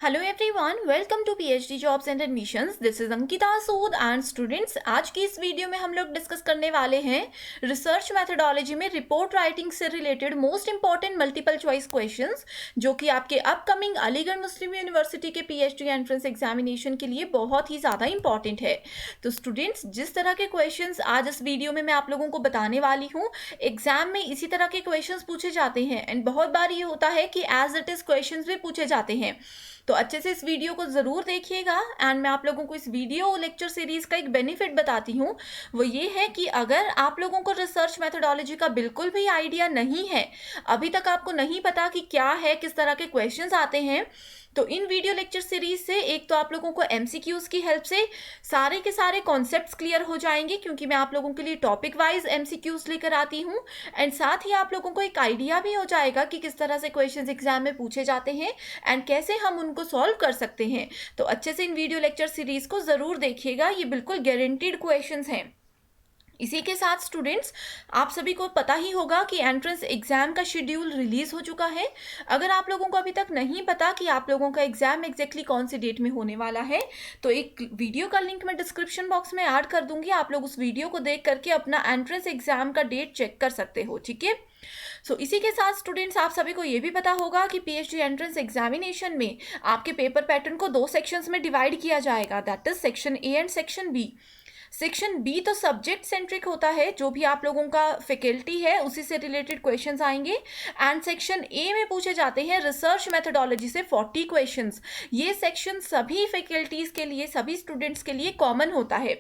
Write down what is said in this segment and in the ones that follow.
Hello everyone, welcome to PhD jobs and admissions. This is Ankita Sood and students, आज की इस video में हम लोग डिस्कस करने वाले हैं रिसर्च मेथोडोलॉजी में रिपोर्ट राइटिंग से related most important multiple choice questions, जो कि आपके अपकमिंग अलीगढ़ मुस्लिम यूनिवर्सिटी के पीएचडी एंट्रेंस एग्जामिनेशन के लिए बहुत ही ज़्यादा इंपॉर्टेंट है। तो स्टूडेंट्स, जिस तरह के क्वेश्चंस आज इस वीडियो में मैं आप लोगों को बताने वाली हूँ, एग्जाम में इसी तरह के क्वेश्चन पूछे जाते हैं एंड बहुत बार ये होता है कि एज इट इज क्वेश्चन भी पूछे जाते हैं। तो अच्छे से इस वीडियो को ज़रूर देखिएगा एंड मैं आप लोगों को इस वीडियो लेक्चर सीरीज़ का एक बेनिफिट बताती हूँ। वो ये है कि अगर आप लोगों को रिसर्च मेथोडोलॉजी का बिल्कुल भी आइडिया नहीं है, अभी तक आपको नहीं पता कि क्या है, किस तरह के क्वेश्चंस आते हैं, तो इन वीडियो लेक्चर सीरीज से एक तो आप लोगों को एमसीक्यूज की हेल्प से सारे के सारे कॉन्सेप्ट्स क्लियर हो जाएंगे, क्योंकि मैं आप लोगों के लिए टॉपिक वाइज एमसीक्यूज लेकर आती हूँ एंड साथ ही आप लोगों को एक आइडिया भी हो जाएगा कि किस तरह से क्वेश्चंस एग्जाम में पूछे जाते हैं एंड कैसे हम उनको सॉल्व कर सकते हैं। तो अच्छे से इन वीडियो लेक्चर सीरीज को ज़रूर देखिएगा, ये बिल्कुल गारंटीड क्वेश्चंस हैं। इसी के साथ स्टूडेंट्स, आप सभी को पता ही होगा कि एंट्रेंस एग्जाम का शेड्यूल रिलीज हो चुका है। अगर आप लोगों को अभी तक नहीं पता कि आप लोगों का एग्जाम एग्जैक्टली कौन सी डेट में होने वाला है, तो एक वीडियो का लिंक मैं डिस्क्रिप्शन बॉक्स में ऐड कर दूंगी। आप लोग उस वीडियो को देख करके अपना एंट्रेंस एग्जाम का डेट चेक कर सकते हो, ठीक है। इसी के साथ स्टूडेंट्स, आप सभी को ये भी पता होगा कि पीएचडी एंट्रेंस एग्जामिनेशन में आपके पेपर पैटर्न को 2 सेक्शंस में डिवाइड किया जाएगा, that is section A and section B. Section B तो सब्जेक्ट सेंट्रिक होता है, जो भी आप लोगों का फैकल्टी है उसी से रिलेटेड क्वेश्चंस आएंगे एंड सेक्शन ए में पूछे जाते हैं रिसर्च मेथोडोलॉजी से 40 क्वेश्चंस। ये सेक्शन सभी फैकल्टीज के लिए, सभी स्टूडेंट्स के लिए कॉमन होता है।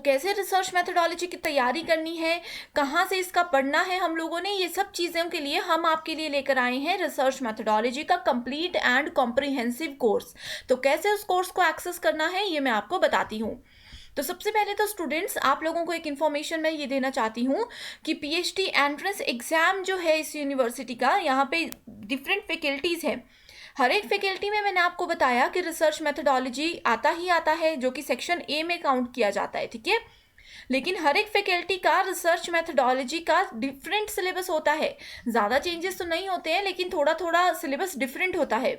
कैसे रिसर्च मेथोडोलॉजी की तैयारी करनी है, कहाँ से इसका पढ़ना है हम लोगों ने, ये सब चीज़ों के लिए हम आपके लिए लेकर आए हैं रिसर्च मेथोडोलॉजी का कंप्लीट एंड कॉम्प्रिहेंसिव कोर्स। तो कैसे उस कोर्स को एक्सेस करना है ये मैं आपको बताती हूँ। तो सबसे पहले तो स्टूडेंट्स, आप लोगों को एक इन्फॉर्मेशन मैं ये देना चाहती हूँ कि पीएचडी एंट्रेंस एग्जाम जो है इस यूनिवर्सिटी का, यहाँ पे डिफरेंट फैकल्टीज़ हैं। हर एक फैकल्टी में मैंने आपको बताया कि रिसर्च मेथोडोलॉजी आता ही आता है, जो कि सेक्शन ए में काउंट किया जाता है, ठीक है। लेकिन हर एक फैकल्टी का रिसर्च मेथोडोलॉजी का डिफरेंट सिलेबस होता है। ज़्यादा चेंजेस तो नहीं होते हैं, लेकिन थोड़ा थोड़ा सिलेबस डिफरेंट होता है।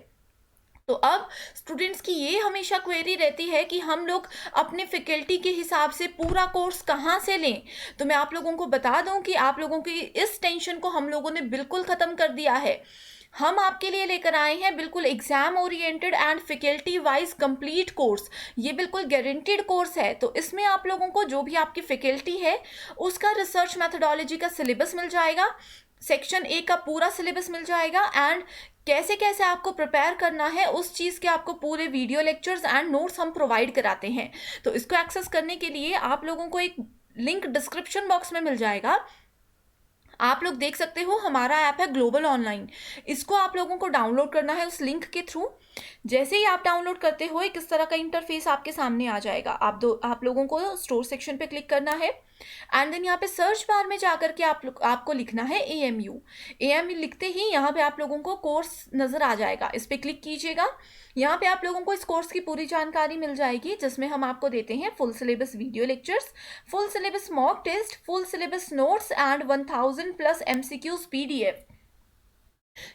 तो अब स्टूडेंट्स की ये हमेशा क्वेरी रहती है कि हम लोग अपने फैकल्टी के हिसाब से पूरा कोर्स कहाँ से लें। तो मैं आप लोगों को बता दूं कि आप लोगों की इस टेंशन को हम लोगों ने बिल्कुल ख़त्म कर दिया है। हम आपके लिए लेकर आए हैं बिल्कुल exam oriented and faculty wise complete course. ये बिल्कुल गारंटीड कोर्स है। तो इसमें आप लोगों को जो भी आपकी फैकल्टी है उसका रिसर्च मेथोडोलॉजी का सिलेबस मिल जाएगा, सेक्शन ए का पूरा सिलेबस मिल जाएगा एंड कैसे कैसे आपको प्रिपेयर करना है उस चीज़ के आपको पूरे वीडियो लेक्चर्स एंड नोट्स हम प्रोवाइड कराते हैं। तो इसको एक्सेस करने के लिए आप लोगों को एक लिंक डिस्क्रिप्शन बॉक्स में मिल जाएगा। आप लोग देख सकते हो, हमारा ऐप है ग्लोबल ऑनलाइन। इसको आप लोगों को डाउनलोड करना है उस लिंक के थ्रू। जैसे ही आप डाउनलोड करते हो, एक इस तरह का इंटरफेस आपके सामने आ जाएगा। आप लोगों को स्टोर सेक्शन पे क्लिक करना है एंड देन यहाँ पे सर्च बार में जाकर के आपको लिखना है एएमयू। एएमयू लिखते ही यहाँ पे आप लोगों को कोर्स नज़र आ जाएगा, इस पर क्लिक कीजिएगा। यहाँ पे आप लोगों को इस कोर्स की पूरी जानकारी मिल जाएगी, जिसमें हम आपको देते हैं full syllabus video lectures, full syllabus mock test, full syllabus notes and 1000+ MCQs PDF.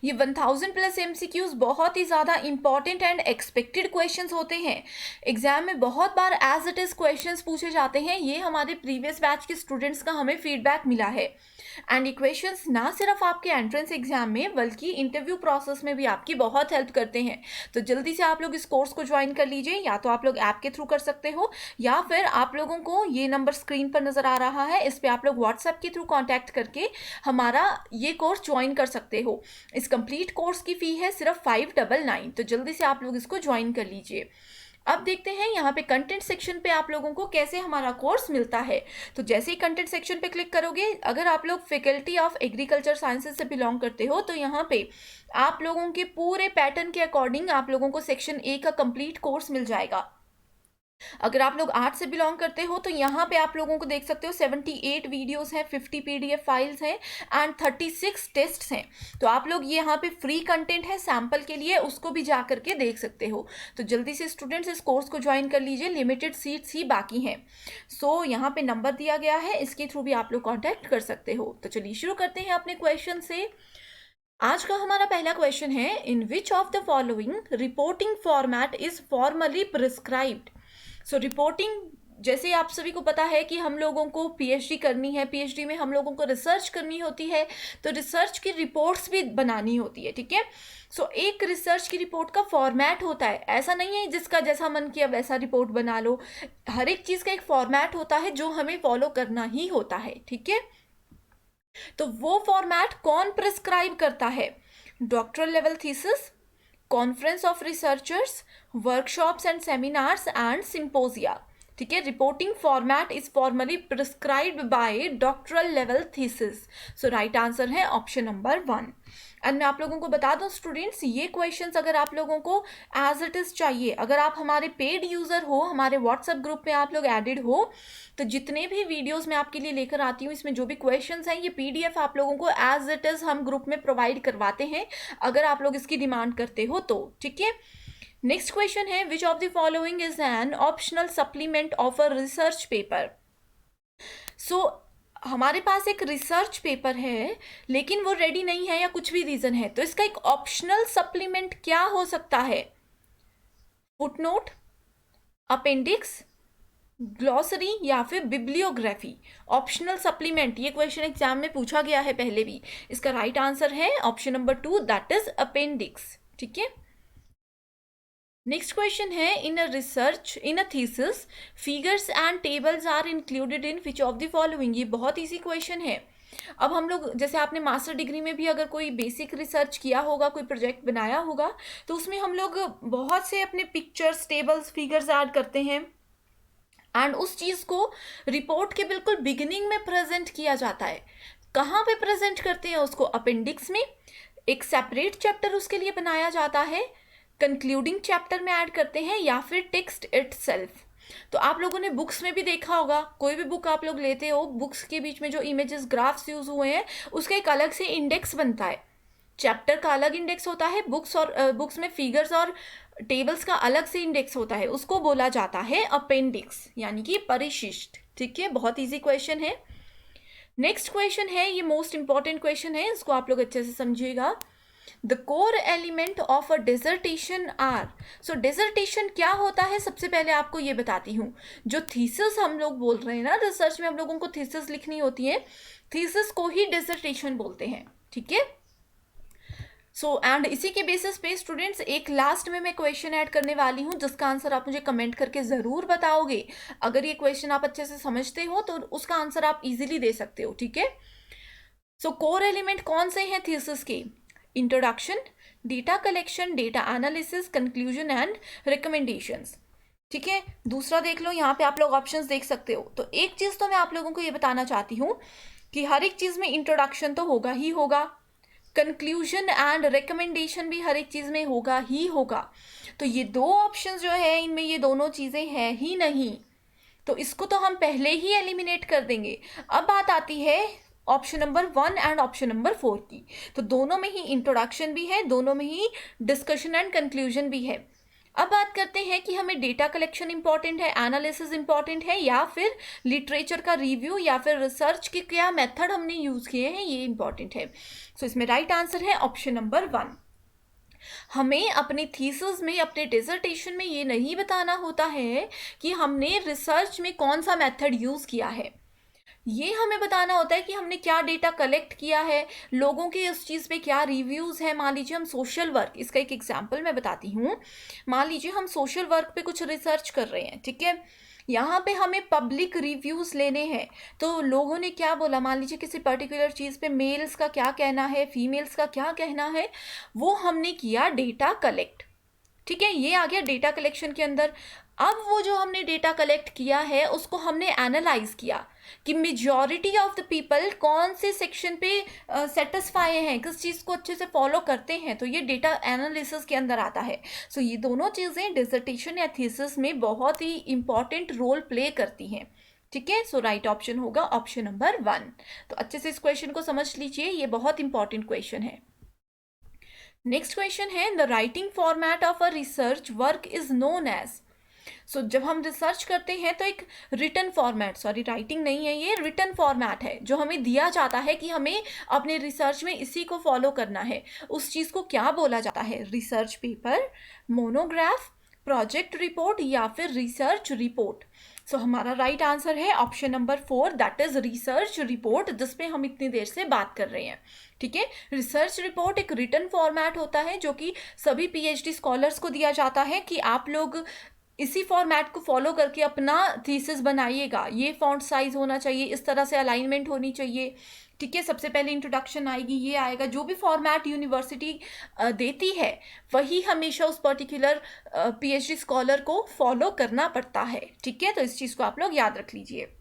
ये 1000+ एमसीक्यूज बहुत ही ज़्यादा इंपॉर्टेंट एंड एक्सपेक्टेड क्वेश्चंस होते हैं। एग्जाम में बहुत बार एज इट इज़ क्वेश्चंस पूछे जाते हैं। ये हमारे प्रीवियस बैच के स्टूडेंट्स का हमें फीडबैक मिला है एंड ये क्वेश्चंस ना सिर्फ आपके एंट्रेंस एग्जाम में बल्कि इंटरव्यू प्रोसेस में भी आपकी बहुत हेल्प करते हैं। तो जल्दी से आप लोग इस कोर्स को ज्वाइन कर लीजिए, या तो आप लोग ऐप के थ्रू कर सकते हो या फिर आप लोगों को ये नंबर स्क्रीन पर नज़र आ रहा है, इस पर आप लोग व्हाट्सएप के थ्रू कॉन्टैक्ट करके हमारा ये कोर्स ज्वाइन कर सकते हो। इस कंप्लीट कोर्स की फ़ी है सिर्फ 599। तो जल्दी से आप लोग इसको ज्वाइन कर लीजिए। अब देखते हैं यहाँ पे कंटेंट सेक्शन पे आप लोगों को कैसे हमारा कोर्स मिलता है। तो जैसे ही कंटेंट सेक्शन पे क्लिक करोगे, अगर आप लोग फैकल्टी ऑफ एग्रीकल्चर साइंसेज से बिलोंग करते हो, तो यहाँ पे आप लोगों के पूरे पैटर्न के अकॉर्डिंग आप लोगों को सेक्शन ए का कंप्लीट कोर्स मिल जाएगा। अगर आप लोग आर्ट से बिलोंग करते हो तो यहाँ पे आप लोगों को देख सकते हो 78 वीडियोस हैं, 50 पीडीएफ फाइल्स हैं एंड 36 टेस्ट्स हैं। तो आप लोग ये यहाँ पे फ्री कंटेंट है सैम्पल के लिए, उसको भी जा करके देख सकते हो। तो जल्दी से स्टूडेंट्स इस कोर्स को ज्वाइन कर लीजिए, लिमिटेड सीट्स ही बाकी हैं। यहाँ पे नंबर दिया गया है, इसके थ्रू भी आप लोग कॉन्टैक्ट कर सकते हो। तो चलिए शुरू करते हैं अपने क्वेश्चन से। आज का हमारा पहला क्वेश्चन है, in which of the following reporting format is formally prescribed. So reporting, जैसे आप सभी को पता है कि हम लोगों को पीएचडी करनी है, पीएचडी में हम लोगों को रिसर्च करनी होती है, तो रिसर्च की रिपोर्ट्स भी बनानी होती है, ठीक है। सो एक रिसर्च की रिपोर्ट का फॉर्मेट होता है, ऐसा नहीं है जिसका जैसा मन किया वैसा रिपोर्ट बना लो। हर एक चीज़ का एक फॉर्मेट होता है जो हमें फॉलो करना ही होता है, ठीक है। तो वो फॉर्मेट कौन प्रिस्क्राइब करता है? Doctoral level thesis, conference of researchers, workshops and seminars and symposia, ठीक है। Reporting format is formally prescribed by doctoral level thesis. So right answer है ऑप्शन नंबर 1। एंड मैं आप लोगों को बता दूं स्टूडेंट्स, ये क्वेश्चंस अगर आप लोगों को एज इट इज़ चाहिए, अगर आप हमारे पेड यूज़र हो, हमारे व्हाट्सएप ग्रुप में आप लोग एडिड हो, तो जितने भी वीडियोस मैं आपके लिए लेकर आती हूँ, इसमें जो भी क्वेश्चंस हैं, ये पीडीएफ आप लोगों को एज इट इज़ हम ग्रुप में प्रोवाइड करवाते हैं, अगर आप लोग इसकी डिमांड करते हो तो, ठीक है। नेक्स्ट क्वेश्चन है, which of the following is an optional supplement of a research paper. So हमारे पास एक रिसर्च पेपर है लेकिन वो रेडी नहीं है या कुछ भी रीज़न है, तो इसका एक ऑप्शनल सप्लीमेंट क्या हो सकता है? फुटनोट, अपेंडिक्स, ग्लॉसरी या फिर बिब्लियोग्राफी। ऑप्शनल सप्लीमेंट, ये क्वेश्चन एग्जाम में पूछा गया है पहले भी। इसका राइट आंसर है option number 2, that is appendix, ठीक है। नेक्स्ट क्वेश्चन है, in a research in a thesis figures and tables are included in which of the following. ये बहुत ईजी क्वेश्चन है। अब हम लोग, जैसे आपने मास्टर डिग्री में भी अगर कोई बेसिक रिसर्च किया होगा, कोई प्रोजेक्ट बनाया होगा, तो उसमें हम लोग बहुत से अपने पिक्चर्स, टेबल्स, फिगर्स ऐड करते हैं एंड उस चीज़ को रिपोर्ट के बिल्कुल बिगिनिंग में प्रेजेंट किया जाता है। कहाँ पे प्रेजेंट करते हैं उसको? अपेंडिक्स में, एक सेपरेट चैप्टर उसके लिए बनाया जाता है, कंक्लूडिंग चैप्टर में ऐड करते हैं, या फिर टेक्स्ट इटसेल्फ। तो आप लोगों ने बुक्स में भी देखा होगा, कोई भी बुक आप लोग लेते हो, बुक्स के बीच में जो इमेजेस, ग्राफ्स यूज हुए हैं, उसका एक अलग से इंडेक्स बनता है। चैप्टर का अलग इंडेक्स होता है, बुक्स में फिगर्स और टेबल्स का अलग से इंडेक्स होता है, उसको बोला जाता है अपेंडिक्स, यानी कि परिशिष्ट, ठीक है। बहुत ईजी क्वेश्चन है। नेक्स्ट क्वेश्चन है, ये मोस्ट इंपॉर्टेंट क्वेश्चन है, इसको आप लोग अच्छे से समझिएगा। The core element of a dissertation are. सो डिसर्टेशन क्या होता है, सबसे पहले आपको ये बताती हूँ। जो थीसिस हम लोग बोल रहे हैं ना, रिसर्च में हम लोगों को थीसिस लिखनी होती है, थीसिस को ही डिसर्टेशन बोलते हैं, ठीक है। सो एंड इसी के बेसिस पे स्टूडेंट्स एक लास्ट में मैं क्वेश्चन ऐड करने वाली हूँ, जिसका आंसर आप मुझे कमेंट करके ज़रूर बताओगे। अगर ये क्वेश्चन आप अच्छे से समझते हो तो उसका आंसर आप इजीली दे सकते हो, ठीक है। सो कोर एलिमेंट कौन से हैं थीसिस के? Introduction, data collection, data analysis, conclusion and recommendations, ठीक है। दूसरा देख लो, यहाँ पे आप लोग ऑप्शंस देख सकते हो। तो एक चीज़ तो मैं आप लोगों को ये बताना चाहती हूँ कि हर एक चीज़ में इंट्रोडक्शन तो होगा ही होगा, कंक्लूजन एंड रिकमेंडेशन भी हर एक चीज़ में होगा ही होगा। तो ये दो ऑप्शंस जो है, इनमें ये दोनों चीज़ें हैं ही नहीं, तो इसको तो हम पहले ही एलिमिनेट कर देंगे। अब बात आती है option number 1 and option number 4 की। तो दोनों में ही इंट्रोडक्शन भी है, दोनों में ही डिस्कशन एंड कंक्लूजन भी है। अब बात करते हैं कि हमें डेटा कलेक्शन इंपॉर्टेंट है, एनालिसिस इंपॉर्टेंट है, या फिर लिटरेचर का रिव्यू, या फिर रिसर्च के क्या मेथड हमने यूज़ किए हैं, ये इंपॉर्टेंट है। सो इसमें राइट आंसर है ऑप्शन नंबर 1। हमें अपने थीसिस में, अपने डिसर्टेशन में ये नहीं बताना होता है कि हमने रिसर्च में कौन सा मेथड यूज़ किया है, ये हमें बताना होता है कि हमने क्या डेटा कलेक्ट किया है, लोगों के उस चीज़ पे क्या रिव्यूज़ है। मान लीजिए हम सोशल वर्क, इसका एक एग्जांपल मैं बताती हूँ। मान लीजिए हम सोशल वर्क पे कुछ रिसर्च कर रहे हैं, ठीक है। यहाँ पे हमें पब्लिक रिव्यूज़ लेने हैं, तो लोगों ने क्या बोला, मान लीजिए किसी पर्टिकुलर चीज़ पे मेल्स का क्या कहना है, फीमेल्स का क्या कहना है, वो हमने किया डेटा कलेक्ट, ठीक है। ये आ गया डेटा कलेक्शन के अंदर। अब वो जो हमने डेटा कलेक्ट किया है उसको हमने एनालाइज किया कि मेजॉरिटी ऑफ द पीपल कौन से सेक्शन पे सेटिस्फाई हैं, किस चीज़ को अच्छे से फॉलो करते हैं, तो ये डेटा एनालिसिस के अंदर आता है। सो ये दोनों चीज़ें डिसर्टेशन या थीसिस में बहुत ही इंपॉर्टेंट रोल प्ले करती हैं, ठीक है। सो राइट ऑप्शन होगा ऑप्शन नंबर 1। तो अच्छे से इस क्वेश्चन को समझ लीजिए, ये बहुत इंपॉर्टेंट क्वेश्चन है। नेक्स्ट क्वेश्चन है, the writing format of a research work is known as. जब हम रिसर्च करते हैं तो एक रिटन फॉर्मेट, सॉरी राइटिंग नहीं है, ये रिटन फॉर्मेट है जो हमें दिया जाता है कि हमें अपने रिसर्च में इसी को फॉलो करना है। उस चीज़ को क्या बोला जाता है? Research paper, monograph, project report या फिर रिसर्च रिपोर्ट। हमारा राइट आंसर है option number 4, that is research report, जिस पे हम इतनी देर से बात कर रहे हैं। ठीक है, रिसर्च रिपोर्ट एक रिटन फॉर्मेट होता है जो कि सभी पीएचडी स्कॉलर्स को दिया जाता है कि आप लोग इसी फॉर्मेट को फॉलो करके अपना थीसिस बनाइएगा। ये फॉन्ट साइज होना चाहिए, इस तरह से अलाइनमेंट होनी चाहिए। ठीक है, सबसे पहले इंट्रोडक्शन आएगी, ये आएगा। जो भी फॉर्मेट यूनिवर्सिटी देती है वही हमेशा उस पर्टिकुलर पीएचडी स्कॉलर को फॉलो करना पड़ता है। ठीक है, तो इस चीज़ को आप लोग याद रख लीजिए।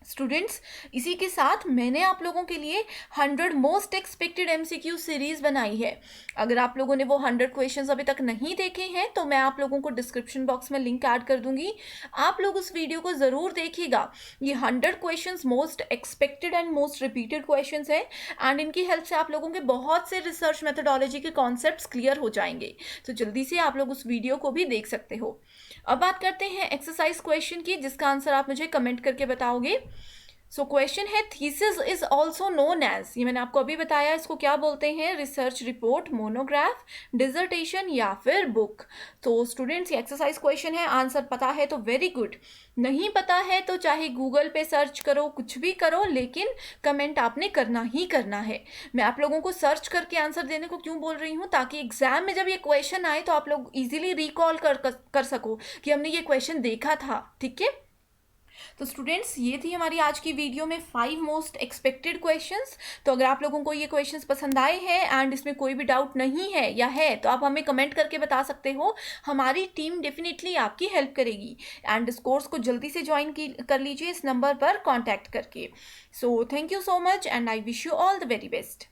स्टूडेंट्स, इसी के साथ मैंने आप लोगों के लिए 100 मोस्ट एक्सपेक्टेड एमसीक्यू सीरीज बनाई है। अगर आप लोगों ने वो 100 क्वेश्चंस अभी तक नहीं देखे हैं तो मैं आप लोगों को डिस्क्रिप्शन बॉक्स में लिंक ऐड कर दूंगी, आप लोग उस वीडियो को ज़रूर देखिएगा। ये 100 questions most expected and most repeated questions हैं एंड इनकी हेल्प से आप लोगों के बहुत से रिसर्च मेथोडोलॉजी के कॉन्सेप्ट्स क्लियर हो जाएंगे। तो जल्दी से आप लोग उस वीडियो को भी देख सकते हो। अब बात करते हैं एक्सरसाइज क्वेश्चन की, जिसका आंसर आप मुझे कमेंट करके बताओगे। क्वेश्चन है, thesis is also known as, ये मैंने आपको अभी बताया, इसको क्या बोलते हैं? रिसर्च रिपोर्ट, मोनोग्राफ, डिजर्टेशन या फिर बुक। तो स्टूडेंट्स, ये एक्सरसाइज क्वेश्चन है, आंसर पता है तो वेरी गुड, नहीं पता है तो चाहे गूगल पे सर्च करो, कुछ भी करो, लेकिन कमेंट आपने करना ही करना है। मैं आप लोगों को सर्च करके आंसर देने को क्यों बोल रही हूँ? ताकि एग्जाम में जब ये क्वेश्चन आए तो आप लोग इजीली रिकॉल कर सको कि हमने ये क्वेश्चन देखा था। ठीक है, तो स्टूडेंट्स, ये थी हमारी आज की वीडियो में 5 मोस्ट एक्सपेक्टेड क्वेश्चंस। तो अगर आप लोगों को ये क्वेश्चंस पसंद आए हैं एंड इसमें कोई भी डाउट नहीं है या है तो आप हमें कमेंट करके बता सकते हो। हमारी टीम डेफिनेटली आपकी हेल्प करेगी एंड इस कोर्स को जल्दी से ज्वाइन कर लीजिए इस नंबर पर कॉन्टैक्ट करके। Thank you so much and I wish you all the very best.